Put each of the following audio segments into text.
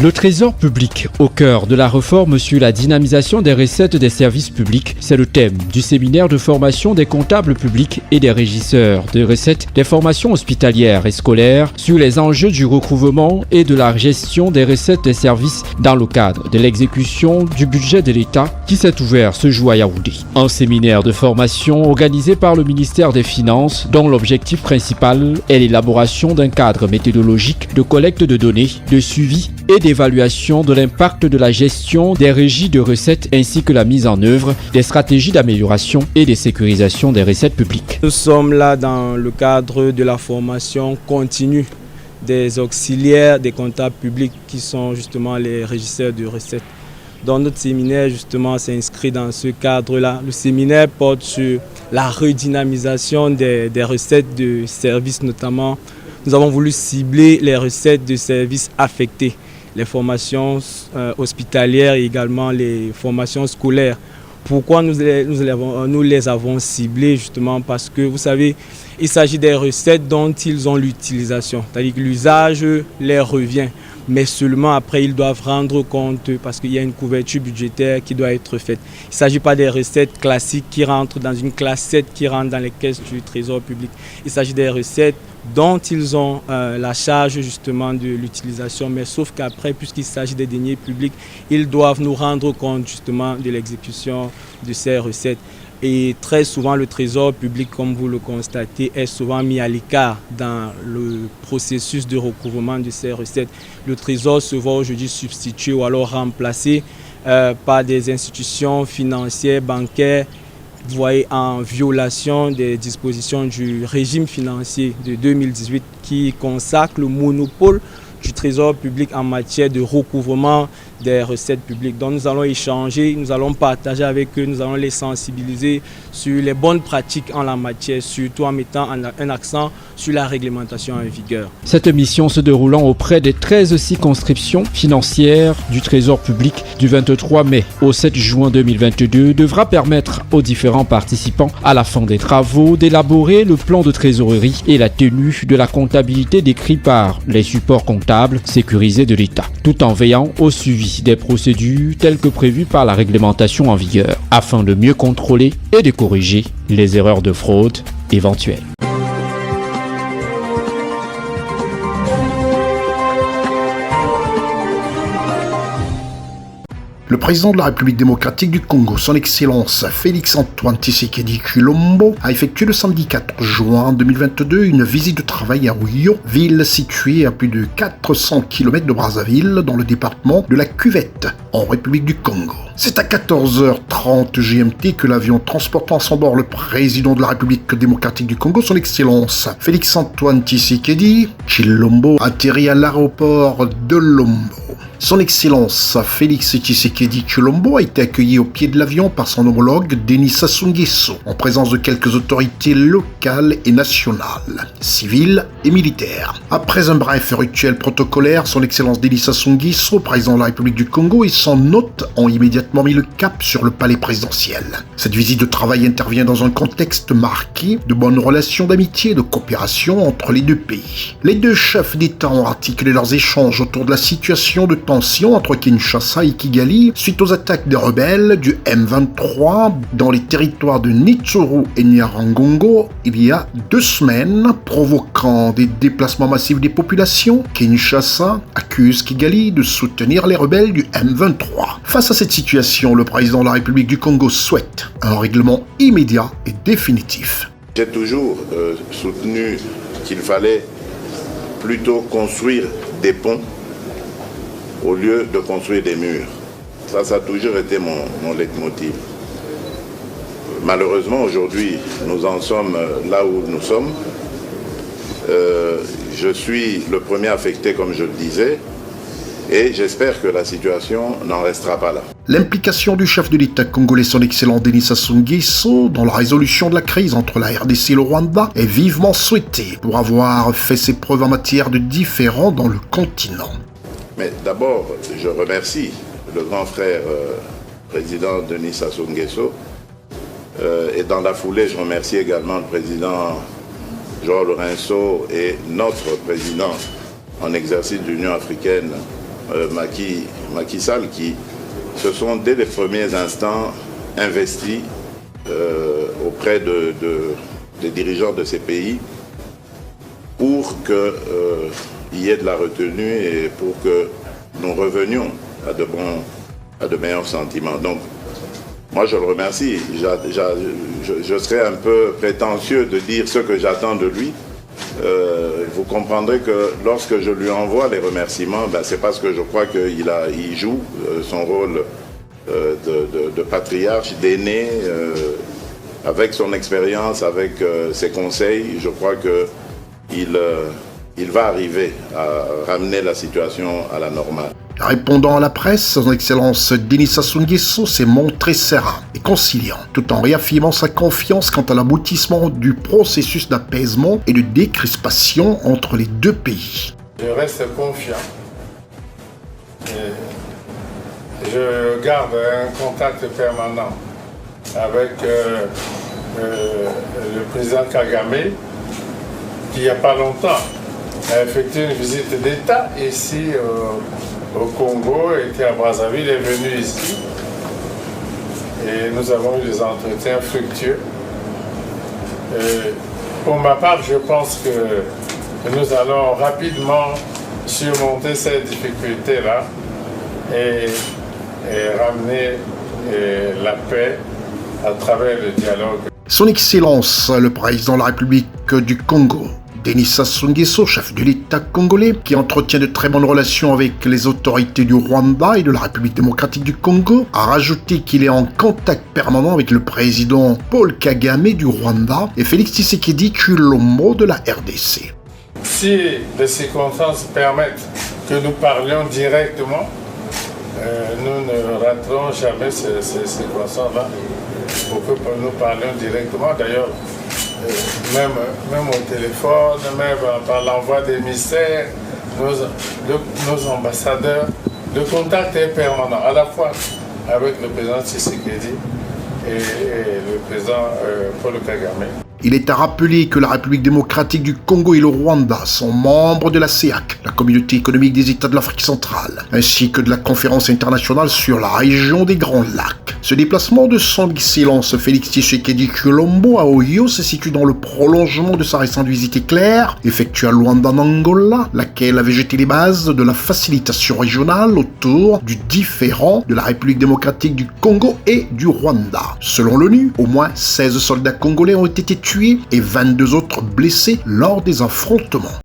Le trésor public au cœur de la réforme sur la dynamisation des recettes des services publics, c'est le thème du séminaire de formation des comptables publics et des régisseurs de recettes des formations hospitalières et scolaires sur les enjeux du recouvrement et de la gestion des recettes des services dans le cadre de l'exécution du budget de l'État qui s'est ouvert ce jour à Yaoundé. Un séminaire de formation organisé par le ministère des Finances dont l'objectif principal est l'élaboration d'un cadre méthodologique de collecte de données, de suivi et d'évaluation de l'impact de la gestion des régies de recettes ainsi que la mise en œuvre des stratégies d'amélioration et de sécurisation des recettes publiques. Nous sommes là dans le cadre de la formation continue des auxiliaires des comptables publics qui sont justement les régisseurs de recettes. Dans notre séminaire, justement, s'inscrit dans ce cadre-là. Le séminaire porte sur la redynamisation des recettes de services, notamment. Nous avons voulu cibler les recettes de services affectés, les formations hospitalières et également les formations scolaires. Pourquoi nous les avons ciblées? Justement parce que, vous savez, il s'agit des recettes dont ils ont l'utilisation, c'est-à-dire que l'usage leur revient. Mais seulement après, ils doivent rendre compte parce qu'il y a une couverture budgétaire qui doit être faite. Il ne s'agit pas des recettes classiques qui rentrent dans une classette qui rentre dans les caisses du trésor public. Il s'agit des recettes dont ils ont la charge justement de l'utilisation. Mais sauf qu'après, puisqu'il s'agit des deniers publics, ils doivent nous rendre compte justement de l'exécution de ces recettes. Et très souvent, le trésor public, comme vous le constatez, est souvent mis à l'écart dans le processus de recouvrement de ces recettes. Le trésor se voit aujourd'hui substitué ou alors remplacé par des institutions financières, bancaires, vous voyez, en violation des dispositions du régime financier de 2018 qui consacre le monopole du trésor public en matière de recouvrement des recettes publiques. Donc nous allons échanger, nous allons partager avec eux, nous allons les sensibiliser sur les bonnes pratiques en la matière, surtout en mettant un accent sur la réglementation en vigueur. Cette mission se déroulant auprès des 13 circonscriptions financières du Trésor public du 23 mai au 7 juin 2022 devra permettre aux différents participants à la fin des travaux d'élaborer le plan de trésorerie et la tenue de la comptabilité décrit par les supports comptables sécurisés de l'État, tout en veillant au suivi des procédures telles que prévues par la réglementation en vigueur, afin de mieux contrôler et de corriger les erreurs de fraude éventuelles. Le président de la République démocratique du Congo, son Excellence Félix-Antoine Tshisekedi Tshilombo, a effectué le samedi 4 juin 2022 une visite de travail à Ouyo, ville située à plus de 400 km de Brazzaville, dans le département de la Cuvette, en République du Congo. C'est à 14h30 GMT que l'avion transportant à son bord le président de la République démocratique du Congo, son Excellence Félix-Antoine Tshisekedi Tshilombo, atterrit à l'aéroport de Lombo. Son Excellence Félix Tshisekedi Tshilombo a été accueilli au pied de l'avion par son homologue Denis Sassou Nguesso, en présence de quelques autorités locales et nationales, civiles et militaires. Après un bref rituel protocolaire, son Excellence Denis Sassou Nguesso, président de la République du Congo, et son hôte ont immédiatement mis le cap sur le palais présidentiel. Cette visite de travail intervient dans un contexte marqué de bonnes relations d'amitié et de coopération entre les deux pays. Les deux chefs d'État ont articulé leurs échanges autour de la situation de tension entre Kinshasa et Kigali suite aux attaques des rebelles du M23 dans les territoires de Nitsourou et Nyiragongo il y a 2 semaines, provoquant des déplacements massifs des populations. Kinshasa accuse Kigali de soutenir les rebelles du M23. Face à cette situation, le président de la République du Congo souhaite un règlement immédiat et définitif. J'ai toujours soutenu qu'il fallait plutôt construire des ponts au lieu de construire des murs. Ça a toujours été mon leitmotiv. Malheureusement, aujourd'hui, nous en sommes là où nous sommes. Je suis le premier affecté, comme je le disais, et j'espère que la situation n'en restera pas là. L'implication du chef de l'État congolais, son excellent Denis Sassou Nguesso, dans la résolution de la crise entre la RDC et le Rwanda est vivement souhaitée pour avoir fait ses preuves en matière de différends dans le continent. Mais d'abord, je remercie le grand frère président Denis Sassou Nguesso. Et dans la foulée, je remercie également le président João Lourenço et notre président en exercice de l'Union africaine, Macky Sall qui se sont dès les premiers instants investis auprès des dirigeants de ces pays pour qu'il y ait de la retenue et pour que nous revenions à de meilleurs sentiments. Donc, moi, je le remercie. Je serais un peu prétentieux de dire ce que j'attends de lui. Vous comprendrez que lorsque je lui envoie les remerciements, c'est parce que je crois qu'il joue son rôle de patriarche, d'aîné, avec son expérience, avec ses conseils. Je crois qu'il va arriver à ramener la situation à la normale. Répondant à la presse, son Excellence Denis Sassou Nguesso s'est montré serein et conciliant, tout en réaffirmant sa confiance quant à l'aboutissement du processus d'apaisement et de décrispation entre les deux pays. Je reste confiant. Je garde un contact permanent avec le président Kagame, qui il n'y a pas longtemps a effectué une visite d'État ici au Congo, était à Brazzaville, est venu ici et nous avons eu des entretiens fructueux. Pour ma part, je pense que nous allons rapidement surmonter cette difficulté-là et ramener la paix à travers le dialogue. Son Excellence, le président de la République du Congo, Denis Sassou Nguesso, chef de l'État congolais, qui entretient de très bonnes relations avec les autorités du Rwanda et de la République démocratique du Congo, a rajouté qu'il est en contact permanent avec le président Paul Kagame du Rwanda et Félix Tshisekedi Tshilombo de la RDC. Si les circonstances permettent que nous parlions directement, nous ne raterons jamais ces circonstances-là pour que nous parlions directement. D'ailleurs, même au téléphone, même par l'envoi d'émissaires, nos ambassadeurs, le contact est permanent, à la fois avec le président Tshisekedi et le président Paul Kagame. Il est à rappeler que la République démocratique du Congo et le Rwanda sont membres de la CEEAC, la Communauté économique des États de l'Afrique centrale, ainsi que de la Conférence internationale sur la région des Grands Lacs. Ce déplacement de son Excellence Félix Tshisekedi Tshilombo à Oyo se situe dans le prolongement de sa récente visite éclair, effectuée à Luanda en Angola, laquelle avait jeté les bases de la facilitation régionale autour du différend de la République démocratique du Congo et du Rwanda. Selon l'ONU, au moins 16 soldats congolais ont été tués et 22 autres blessés lors des affrontements.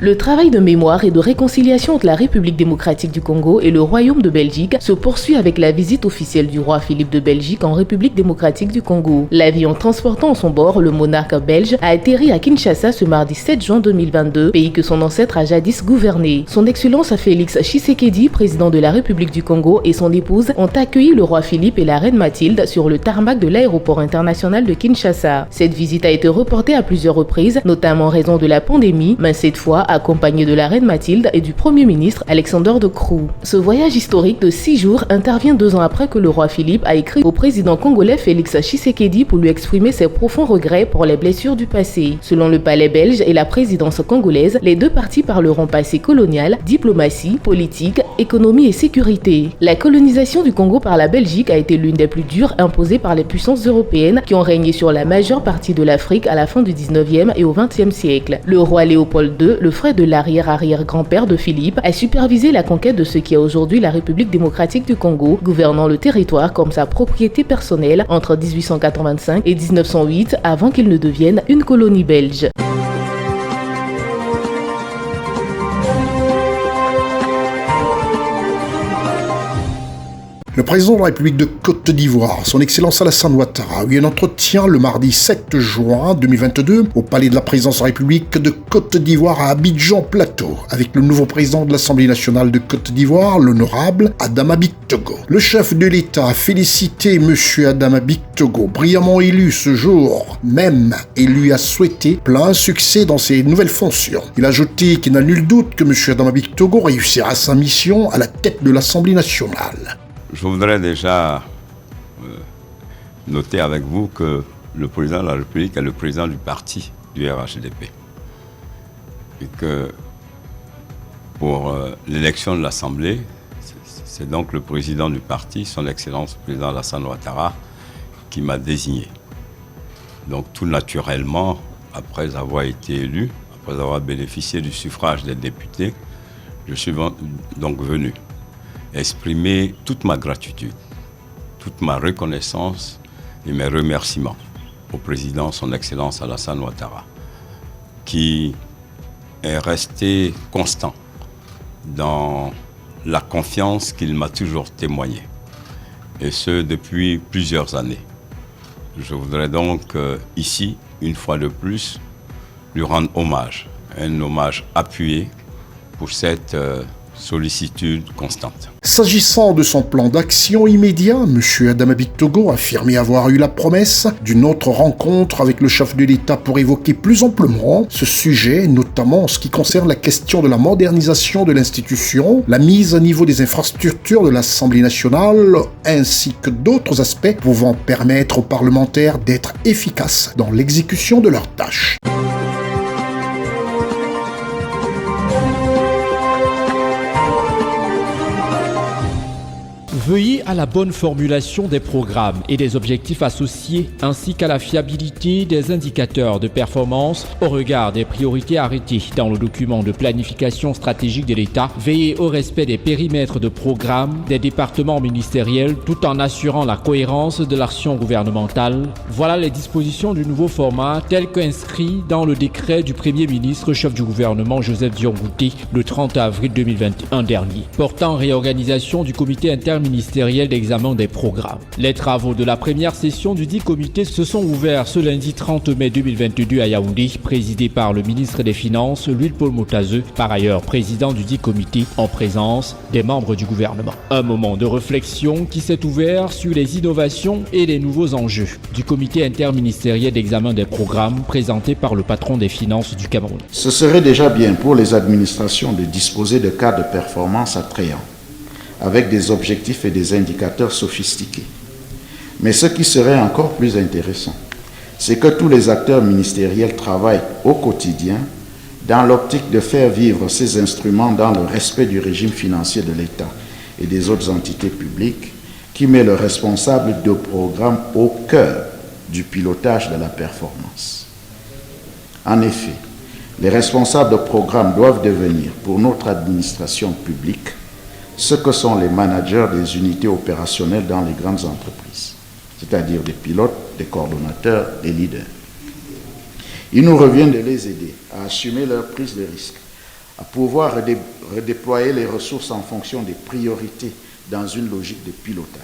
Le travail de mémoire et de réconciliation entre la République démocratique du Congo et le Royaume de Belgique se poursuit avec la visite officielle du roi Philippe de Belgique en République démocratique du Congo. L'avion transportant à son bord le monarque belge a atterri à Kinshasa ce mardi 7 juin 2022, pays que son ancêtre a jadis gouverné. Son Excellence Félix Tshisekedi, président de la République du Congo, et son épouse ont accueilli le roi Philippe et la reine Mathilde sur le tarmac de l'aéroport international de Kinshasa. Cette visite a été reportée à plusieurs reprises, notamment en raison de la pandémie, mais cette fois accompagné de la reine Mathilde et du Premier ministre Alexander De Croo. Ce voyage historique de 6 jours intervient 2 ans après que le roi Philippe a écrit au président congolais Félix Tshisekedi pour lui exprimer ses profonds regrets pour les blessures du passé. Selon le palais belge et la présidence congolaise, les deux parties parleront passé colonial, diplomatie, politique, économie et sécurité. La colonisation du Congo par la Belgique a été l'une des plus dures imposées par les puissances européennes qui ont régné sur la majeure partie de l'Afrique à la fin du 19e et au 20e siècle. Le roi Léopold II, le frère de l'arrière-arrière-grand-père de Philippe, a supervisé la conquête de ce qui est aujourd'hui la République démocratique du Congo, gouvernant le territoire comme sa propriété personnelle entre 1885 et 1908 avant qu'il ne devienne une colonie belge. Le président de la République de Côte d'Ivoire, son Excellence Alassane Ouattara, a eu un entretien le mardi 7 juin 2022 au palais de la présidence de la République de Côte d'Ivoire à Abidjan Plateau avec le nouveau président de l'Assemblée nationale de Côte d'Ivoire, l'honorable Adama Bictogo. Le chef de l'État a félicité M. Adama Bictogo, brillamment élu ce jour même, et lui a souhaité plein succès dans ses nouvelles fonctions. Il a ajouté qu'il n'a nul doute que M. Adama Bictogo réussira sa mission à la tête de l'Assemblée nationale. Je voudrais déjà noter avec vous que le président de la République est le président du parti du RHDP. Et que pour l'élection de l'Assemblée, c'est donc le président du parti, son Excellence le président Alassane Ouattara, qui m'a désigné. Donc tout naturellement, après avoir été élu, après avoir bénéficié du suffrage des députés, je suis donc venu exprimer toute ma gratitude, toute ma reconnaissance et mes remerciements au président, son Excellence Alassane Ouattara, qui est resté constant dans la confiance qu'il m'a toujours témoignée, et ce depuis plusieurs années. Je voudrais donc ici, une fois de plus, lui rendre hommage, un hommage appuyé pour cette sollicitude constante. S'agissant de son plan d'action immédiat, M. Adama Bictogo a affirmé avoir eu la promesse d'une autre rencontre avec le chef de l'État pour évoquer plus amplement ce sujet, notamment en ce qui concerne la question de la modernisation de l'institution, la mise à niveau des infrastructures de l'Assemblée nationale, ainsi que d'autres aspects pouvant permettre aux parlementaires d'être efficaces dans l'exécution de leurs tâches. Veiller à la bonne formulation des programmes et des objectifs associés, ainsi qu'à la fiabilité des indicateurs de performance au regard des priorités arrêtées dans le document de planification stratégique de l'État. Veiller au respect des périmètres de programmes des départements ministériels tout en assurant la cohérence de l'action gouvernementale. Voilà les dispositions du nouveau format tel qu'inscrit dans le décret du Premier ministre chef du gouvernement Joseph Dion-Bouté le 30 avril 2021 dernier, portant réorganisation du comité interministériel d'examen des programmes. Les travaux de la première session du dit comité se sont ouverts ce lundi 30 mai 2022 à Yaoundé, présidé par le ministre des Finances, Louis Paul Motazeux, par ailleurs président du dit comité, en présence des membres du gouvernement. Un moment de réflexion qui s'est ouvert sur les innovations et les nouveaux enjeux du comité interministériel d'examen des programmes présenté par le patron des finances du Cameroun. Ce serait déjà bien pour les administrations de disposer de cas de performance attrayants, avec des objectifs et des indicateurs sophistiqués. Mais ce qui serait encore plus intéressant, c'est que tous les acteurs ministériels travaillent au quotidien dans l'optique de faire vivre ces instruments dans le respect du régime financier de l'État et des autres entités publiques qui met le responsable de programme au cœur du pilotage de la performance. En effet, les responsables de programme doivent devenir, pour notre administration publique, ce que sont les managers des unités opérationnelles dans les grandes entreprises, c'est-à-dire des pilotes, des coordonnateurs, des leaders. Il nous revient de les aider à assumer leur prise de risque, à pouvoir redéployer les ressources en fonction des priorités dans une logique de pilotage,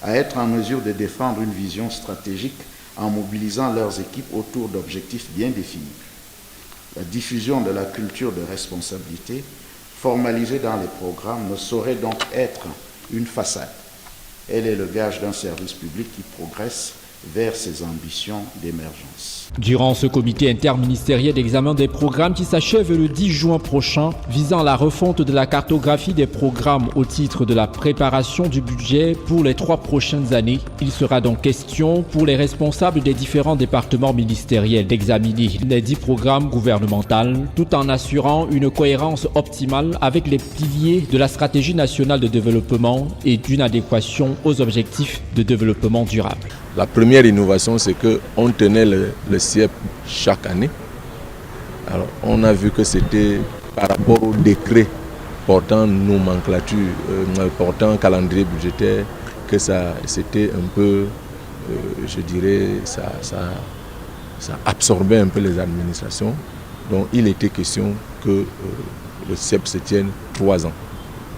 à être en mesure de défendre une vision stratégique en mobilisant leurs équipes autour d'objectifs bien définis. La diffusion de la culture de responsabilité formalisée dans les programmes ne saurait donc être une façade. Elle est le gage d'un service public qui progresse vers ses ambitions d'émergence. Durant ce comité interministériel d'examen des programmes qui s'achève le 10 juin prochain, visant la refonte de la cartographie des programmes au titre de la préparation du budget pour les 3 prochaines années, il sera donc question pour les responsables des différents départements ministériels d'examiner les 10 programmes gouvernementaux tout en assurant une cohérence optimale avec les piliers de la stratégie nationale de développement et d'une adéquation aux objectifs de développement durable. La première innovation, c'est qu'on tenait le CIEP chaque année. Alors, on a vu que c'était par rapport au décret portant nomenclature, portant calendrier budgétaire, que c'était un peu, je dirais, ça absorbait un peu les administrations. Donc, il était question que le CIEP se tienne 3 ans,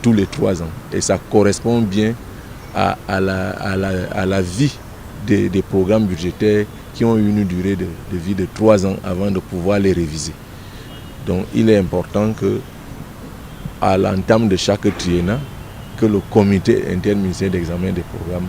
tous les 3 ans. Et ça correspond bien à la vie des programmes budgétaires qui ont une durée de vie de 3 ans avant de pouvoir les réviser. Donc il est important que, à l'entame de chaque triennat, que le comité interministériel d'examen des programmes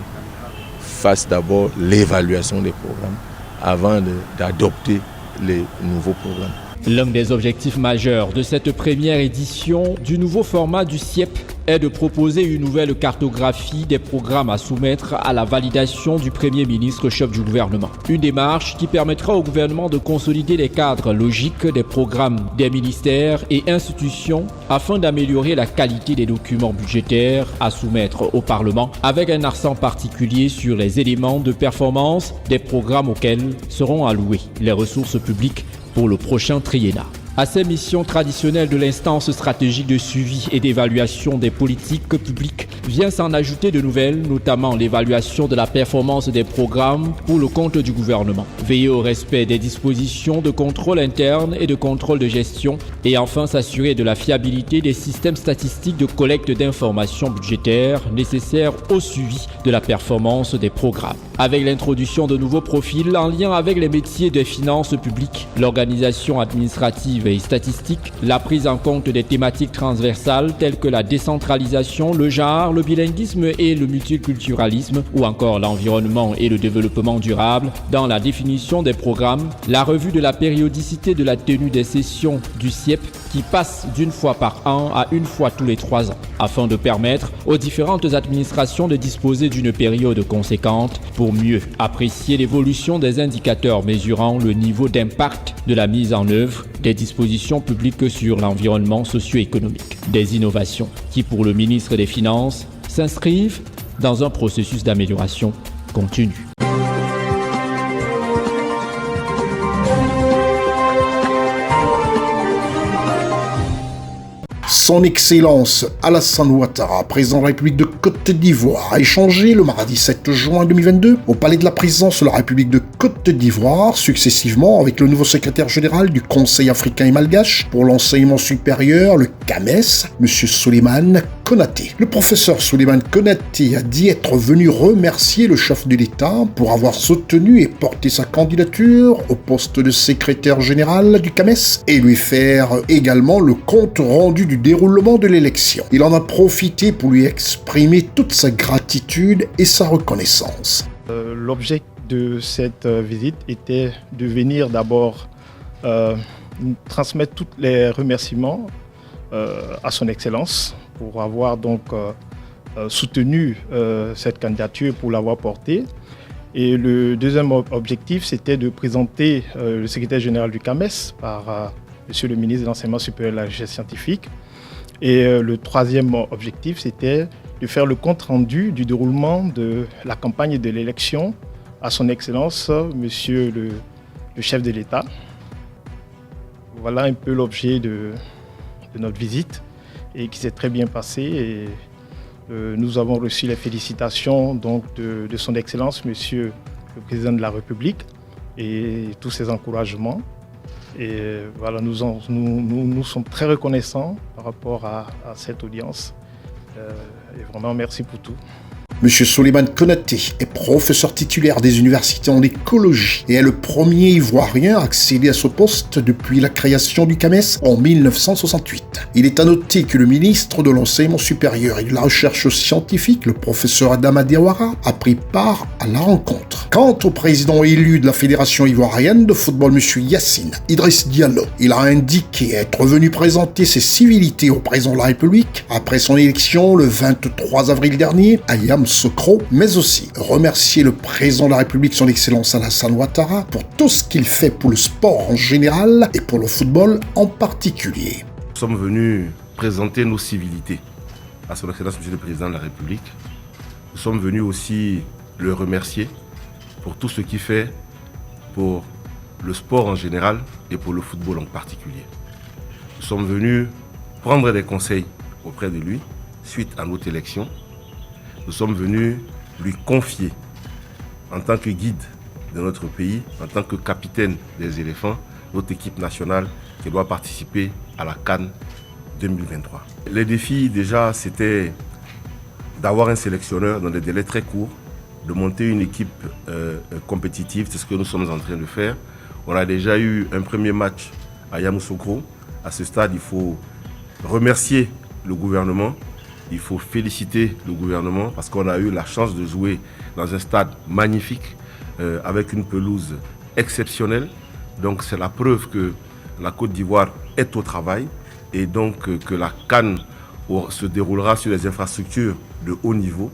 fasse d'abord l'évaluation des programmes avant d'adopter les nouveaux programmes. L'un des objectifs majeurs de cette première édition du nouveau format du CIEP est de proposer une nouvelle cartographie des programmes à soumettre à la validation du Premier ministre chef du gouvernement. Une démarche qui permettra au gouvernement de consolider les cadres logiques des programmes des ministères et institutions afin d'améliorer la qualité des documents budgétaires à soumettre au Parlement, avec un accent particulier sur les éléments de performance des programmes auxquels seront allouées les ressources publiques pour le prochain triennat. À ces missions traditionnelles de l'instance stratégique de suivi et d'évaluation des politiques publiques vient s'en ajouter de nouvelles, notamment l'évaluation de la performance des programmes pour le compte du gouvernement, veiller au respect des dispositions de contrôle interne et de contrôle de gestion et enfin s'assurer de la fiabilité des systèmes statistiques de collecte d'informations budgétaires nécessaires au suivi de la performance des programmes. Avec l'introduction de nouveaux profils en lien avec les métiers des finances publiques, l'organisation administrative et statistique, la prise en compte des thématiques transversales telles que la décentralisation, le genre, le bilinguisme et le multiculturalisme ou encore l'environnement et le développement durable dans la définition des programmes, la revue de la périodicité de la tenue des sessions du CIEP qui passe d'une fois par an à une fois tous les 3 ans afin de permettre aux différentes administrations de disposer d'une période conséquente pour mieux apprécier l'évolution des indicateurs mesurant le niveau d'impact de la mise en œuvre des dispositions publiques sur l'environnement socio-économique. Des innovations qui, pour le ministre des Finances, s'inscrivent dans un processus d'amélioration continue. Son Excellence Alassane Ouattara, président de la République de Côte d'Ivoire, a échangé le mardi 7 juin 2022 au Palais de la Présidence de la République de Côte d'Ivoire, successivement avec le nouveau secrétaire général du Conseil africain et malgache pour l'enseignement supérieur, le CAMES, M. Souleymane Konaté. Le professeur Souleymane Konaté a dit être venu remercier le chef de l'État pour avoir soutenu et porté sa candidature au poste de secrétaire général du CAMES et lui faire également le compte rendu du déroulement de l'élection. Il en a profité pour lui exprimer toute sa gratitude et sa reconnaissance. L'objet de cette visite était de venir d'abord transmettre tous les remerciements à son Excellence pour avoir donc soutenu cette candidature, pour l'avoir portée. Et le deuxième objectif, c'était de présenter le secrétaire général du CAMES par Monsieur le ministre de l'Enseignement supérieur et de la Recherche scientifique. Et le troisième objectif, c'était de faire le compte rendu du déroulement de la campagne de l'élection à son Excellence, Monsieur le chef de l'État. Voilà un peu l'objet de notre visite et qui s'est très bien passé. Et nous avons reçu les félicitations donc, de son Excellence, Monsieur le Président de la République, et tous ses encouragements. Et voilà, nous sommes très reconnaissants par rapport à cette audience. Et vraiment, merci pour tout. M. Souleymane Konaté est professeur titulaire des universités en écologie et est le premier Ivoirien à accéder à ce poste depuis la création du CAMES en 1968. Il est à noter que le ministre de l'Enseignement supérieur et de la Recherche scientifique, le professeur Adama Diawara, a pris part à la rencontre. Quant au président élu de la Fédération ivoirienne de football, M. Yassine Idriss Diallo, il a indiqué être venu présenter ses civilités au président de la République après son élection le 23 avril dernier à Yamoussoukro, mais aussi remercier le président de la République, son Excellence Alassane Ouattara, pour tout ce qu'il fait pour le sport en général et pour le football en particulier. Nous sommes venus présenter nos civilités à son Excellence Monsieur le Président de la République. Nous sommes venus aussi le remercier pour tout ce qu'il fait pour le sport en général et pour le football en particulier. Nous sommes venus prendre des conseils auprès de lui suite à notre élection. Nous sommes venus lui confier, en tant que guide de notre pays, en tant que capitaine des éléphants, notre équipe nationale qui doit participer à la CAN 2023. Les défis déjà, c'était d'avoir un sélectionneur dans des délais très courts, de monter une équipe compétitive, c'est ce que nous sommes en train de faire. On a déjà eu un premier match à Yamoussoukro. À ce stade, il faut remercier le gouvernement, il faut féliciter le gouvernement parce qu'on a eu la chance de jouer dans un stade magnifique avec une pelouse exceptionnelle. Donc c'est la preuve que la Côte d'Ivoire est au travail et donc que la CAN se déroulera sur des infrastructures de haut niveau.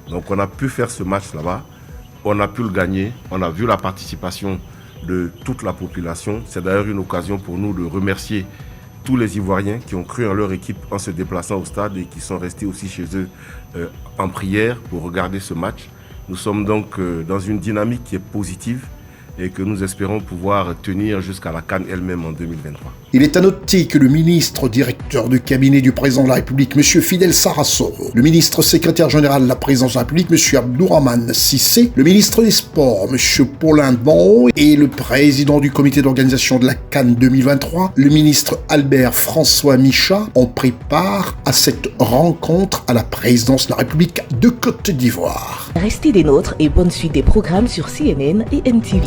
Donc on a pu faire ce match là-bas, on a pu le gagner, on a vu la participation de toute la population. C'est d'ailleurs une occasion pour nous de remercier tous les Ivoiriens qui ont cru en leur équipe en se déplaçant au stade et qui sont restés aussi chez eux en prière pour regarder ce match. Nous sommes donc dans une dynamique qui est positive et que nous espérons pouvoir tenir jusqu'à la CAN elle-même en 2023. Il est à noter que le ministre directeur du cabinet du président de la République, M. Fidel Sarasoro, le ministre secrétaire général de la présidence de la République, M. Abdourahmane Sissé, le ministre des Sports, M. Paulin Bon, et le président du comité d'organisation de la CAN 2023, le ministre Albert François Micha, ont pris part à cette rencontre à la présidence de la République de Côte d'Ivoire. Restez des nôtres et bonne suite des programmes sur CNN et MTV.